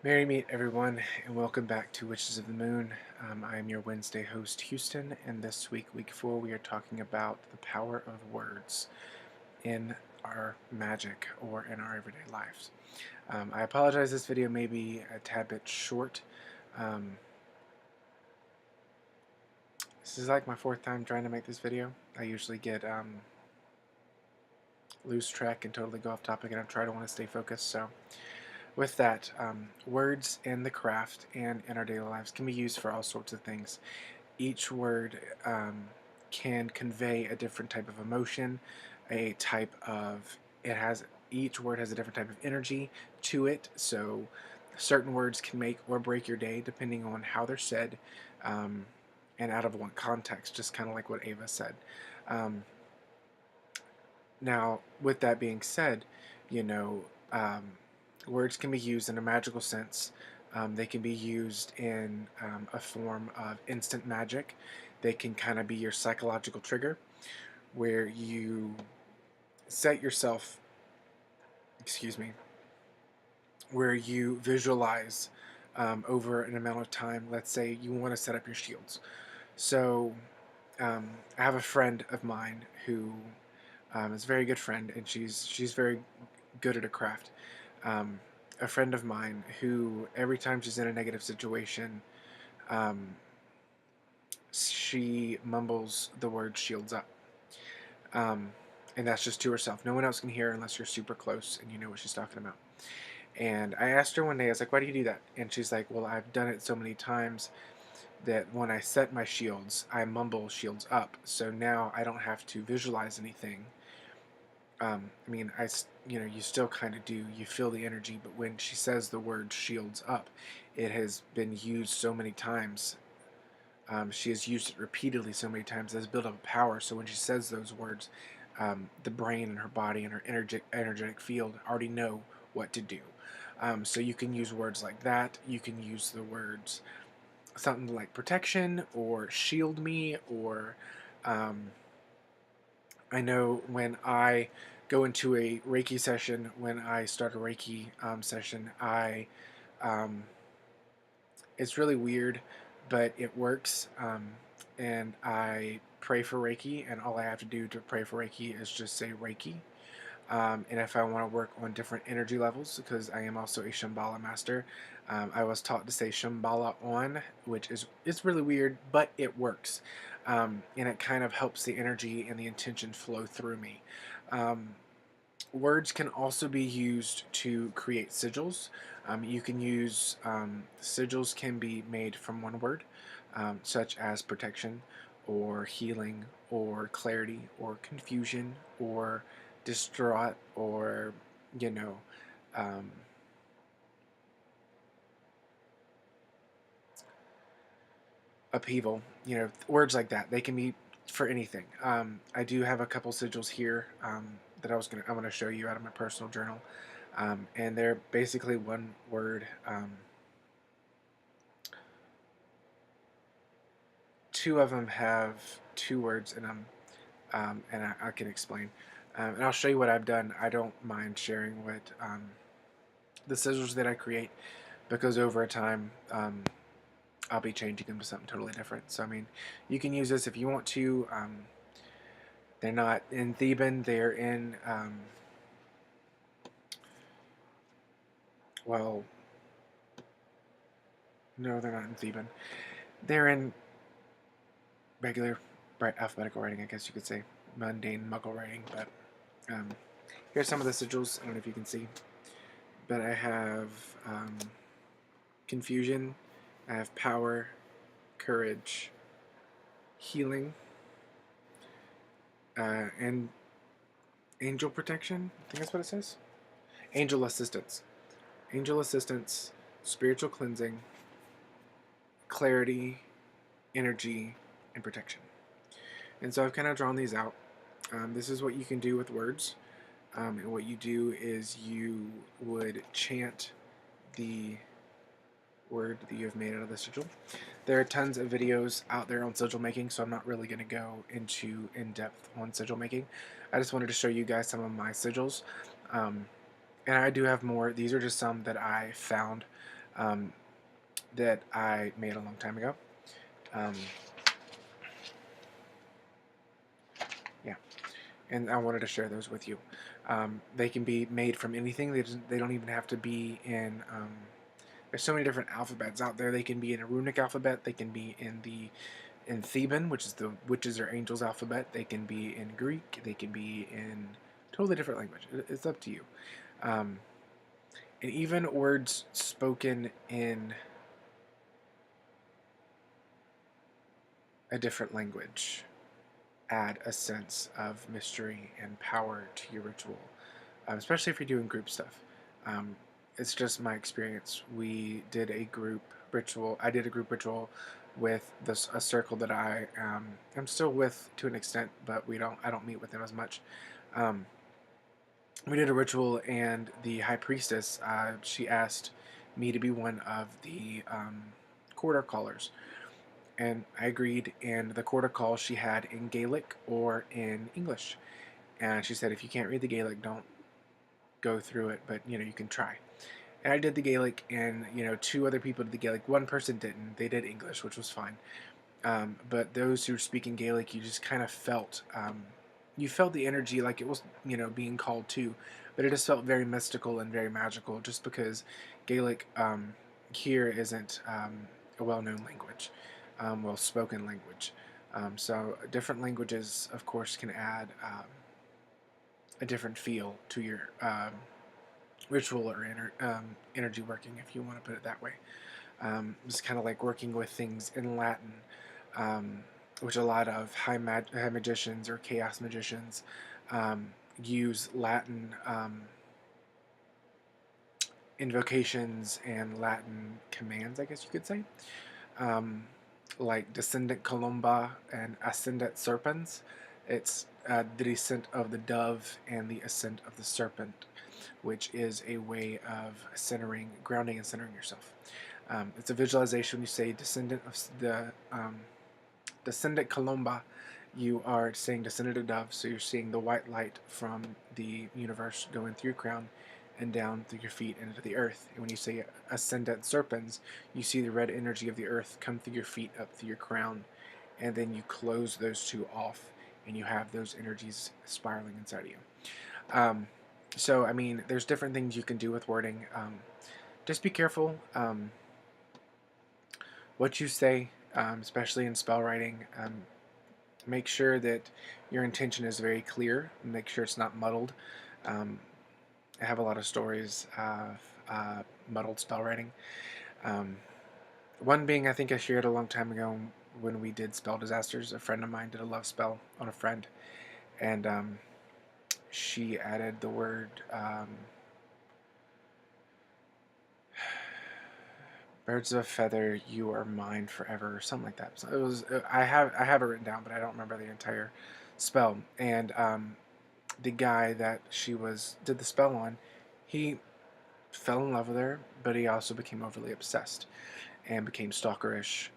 Merry meet everyone, and welcome back to Witches of the Moon. I am your Wednesday host, Houston, and this week, week 4, we are talking about the power of words in our magic or in our everyday lives. I apologize, this video may be a tad bit short. This is like my fourth time trying to make this video. I usually get lose track and totally go off topic, and I try to want to stay focused, so with that, words in the craft and in our daily lives can be used for all sorts of things. Each word can convey a different type of emotion, a type of, each word has a different type of energy to it, so certain words can make or break your day depending on how they're said and out of what context, just kind of like what Ava said. Now, with that being said, you know, words can be used in a magical sense. They can be used in a form of instant magic. They can kind of be your psychological trigger where you set yourself, excuse me, where you visualize over an amount of time. Let's say you want to set up your shields. So I have a friend of mine who is a very good friend, and she's very good at a craft. A friend of mine who, every time she's in a negative situation, um, she mumbles the word shields up. And that's just to herself. No one else can hear unless you're super close and you know what she's talking about. And I asked her one day, I was like, why do you do that? And she's like, well, I've done it so many times that when I set my shields, I mumble shields up. So now I don't have to visualize anything. I mean, you still kind of do. You feel the energy, but when she says the word shields up, it has been used so many times. She has used it repeatedly so many times as built up power. So when she says those words, the brain and her body and her energetic field already know what to do. So you can use words like that. You can use the words something like protection or shield me, or I know when I go into a Reiki session, when I start a Reiki session, um, it's really weird, but it works. And I pray for Reiki, and all I have to do to pray for Reiki is just say Reiki. And if I want to work on different energy levels, because I am also a Shambhala master, I was taught to say Shambhala on, which is it's really weird, but it works, and it kind of helps the energy and the intention flow through me. Um, Words can also be used to create sigils. You can use sigils can be made from one word, such as protection, or healing, or clarity, or confusion, or distraught, or you know, um, upheaval. Words like that. They can be for anything. I do have a couple sigils here that I'm gonna show you out of my personal journal, and they're basically one word. Two of them have two words in them, and I can explain. And I'll show you what I've done. I don't mind sharing what the sigils that I create, because over time I'll be changing them to something totally different. So I mean, you can use this if you want to. They're not in Theban. They're in well, no, they're not in Theban. They're in regular, bright alphabetical writing, I guess you could say, mundane Muggle writing. But um, here's some of the sigils. I don't know if you can see, but I have confusion. I have power, courage, healing, and angel protection. I think that's what it says. Angel assistance. Angel assistance, spiritual cleansing, clarity, energy, and protection. And so I've kind of drawn these out. This is what you can do with words. And what you do is you would chant the word that you have made out of the sigil. There are tons of videos out there on sigil making, so I'm not really going to go into in-depth on sigil making. I just wanted to show you guys some of my sigils. And I do have more. These are just some that I found um, that I made a long time ago. Um, yeah, and I wanted to share those with you. They can be made from anything. They don't even have to be in. There's so many different alphabets out there. They can be in a runic alphabet. They can be in Theban, which is the witches or angels alphabet. They can be in Greek. They can be in totally different language. It's up to you. Um, and even words spoken in a different language add a sense of mystery and power to your ritual, especially if you're doing group stuff. Um, it's just my experience. We did a group ritual. I did a group ritual with a circle that I am still with to an extent, but I don't meet with them as much. Um, we did a ritual, and the high priestess, she asked me to be one of the quarter callers, and I agreed. And the quarter call she had in Gaelic or in English, and she said, if you can't read the Gaelic, don't go through it, but you can try. And I did the Gaelic, and two other people did the Gaelic. One person didn't. They did English, which was fine. But those who were speaking Gaelic, you just kind of felt, you felt the energy like it was, being called to, but it just felt very mystical and very magical, just because Gaelic here isn't a well-known language, well-spoken language. So different languages, of course, can add a different feel to your ritual or energy working, if you want to put it that way. It's kind of like working with things in Latin, um, which a lot of high magicians or chaos magicians use Latin invocations and Latin commands, I guess you could say, um, like Descendant Columba and Ascendant Serpens. It's the descent of the dove and the ascent of the serpent, which is a way of centering, grounding, and centering yourself. It's a visualization. When you say descendant of the descendant Columba, you are saying descendant of dove, so you're seeing the white light from the universe going through your crown and down through your feet and into the earth. And when you say ascendant serpens, you see the red energy of the earth come through your feet up through your crown, and then you close those two off, and you have those energies spiraling inside of you. So, I mean, there's different things you can do with wording. Just be careful what you say, especially in spell writing. Make sure that your intention is very clear. Make sure it's not muddled. Um, I have a lot of stories of muddled spell writing. Um, one being, I think I shared a long time ago when we did spell disasters. A friend of mine did a love spell on a friend, and she added the word birds of a feather, you are mine forever, or something like that. So it was. I have it written down, but I don't remember the entire spell. And the guy that did the spell on, he fell in love with her, but he also became overly obsessed and became stalkerish,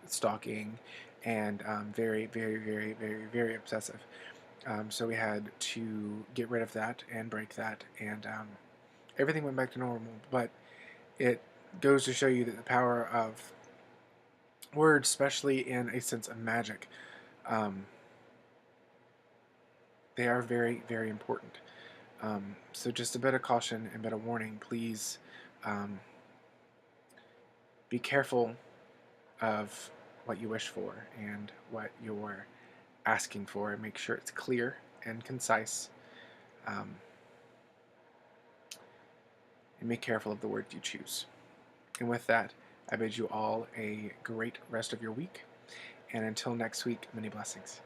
stalking, and very, very, very, very, very obsessive. So we had to get rid of that and break that, and everything went back to normal. But it goes to show you that the power of words, especially in a sense of magic, um, they are very, very important. So just a bit of caution and a bit of warning. Please um, be careful of what you wish for and what you're asking for, and make sure it's clear and concise. Um, and be careful of the words you choose. And with that, I bid you all a great rest of your week. And until next week, many blessings.